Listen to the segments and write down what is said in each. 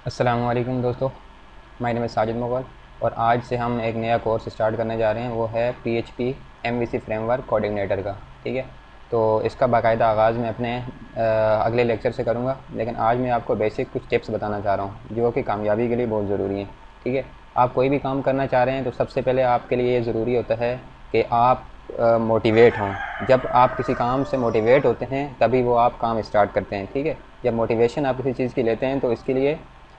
अस्सलाम वालेकुम दोस्तों, my name is Sajid Mughal और आज से हम एक नया कोर्स स्टार्ट करने जा रहे हैं। वो है PHP MVC फ्रेमवर्क कोऑर्डिनेटर का। ठीक है, तो इसका बाकायदा आगाज़ मैं अपने अगले लेक्चर से करूँगा, लेकिन आज मैं आपको बेसिक कुछ टिप्स बताना चाह रहा हूँ जो कि कामयाबी के लिए बहुत ज़रूरी हैं। ठीक है, आप कोई भी काम करना चाह रहे हैं तो सबसे पहले आपके लिए ये ज़रूरी होता है कि आप मोटिवेट हों। जब आप किसी काम से मोटिवेट होते हैं तभी वो आप काम स्टार्ट करते हैं। ठीक है, जब मोटिवेशन आप किसी चीज़ की लेते हैं तो इसके लिए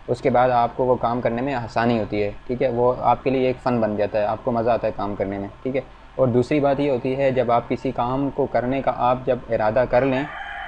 उसके बाद आपको वो काम करने में आसानी होती है। ठीक है, वो आपके लिए एक फ़न बन जाता है, आपको मज़ा आता है काम करने में। ठीक है, और दूसरी बात ये होती है जब आप किसी काम को करने का आप जब इरादा कर लें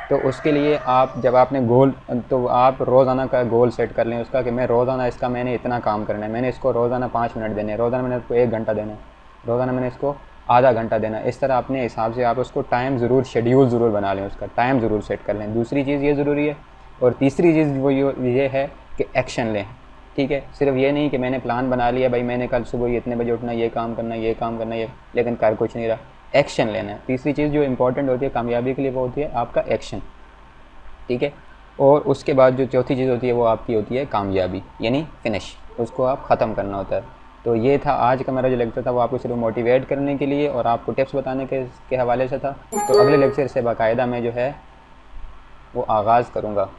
तो उसके लिए आप जब आपने गोल तो आप रोज़ाना का गोल सेट कर लें उसका कि मैं रोज़ाना इसका मैंने इतना काम करना है, मैंने इसको रोज़ाना 5 मिनट देने हैं, रोज़ाना मैंने इसको 1 घंटा देना है, रोज़ाना मैंने इसको आधा घंटा देना है। इस तरह अपने हिसाब से आप उसको टाइम ज़रूर शेड्यूल ज़रूर बना लें, उसका टाइम ज़रूर सेट कर लें। दूसरी चीज़ ये ज़रूरी है और तीसरी चीज़ वो ये है कि एक्शन लें। ठीक है, सिर्फ ये नहीं कि मैंने प्लान बना लिया भाई मैंने कल सुबह इतने बजे उठना, ये काम करना, ये काम करना, ये, लेकिन कर कुछ नहीं रहा। एक्शन लेना है। तीसरी चीज़ जो इंपॉर्टेंट होती है कामयाबी के लिए वो होती है आपका एक्शन। ठीक है, और उसके बाद जो चौथी चीज़ होती है वो आपकी होती है कामयाबी, यानी फिनिश, उसको आप ख़त्म करना होता है। तो ये था आज का मेरा जो लेक्चर था, वो आपको सिर्फ मोटिवेट करने के लिए और आपको टिप्स बताने के हवाले से था। तो अगले लेक्चर से बाकायदा मैं जो है वो आगाज़ करूँगा।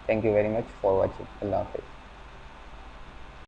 Thank you very much for watching. Allah हाफ़िज़।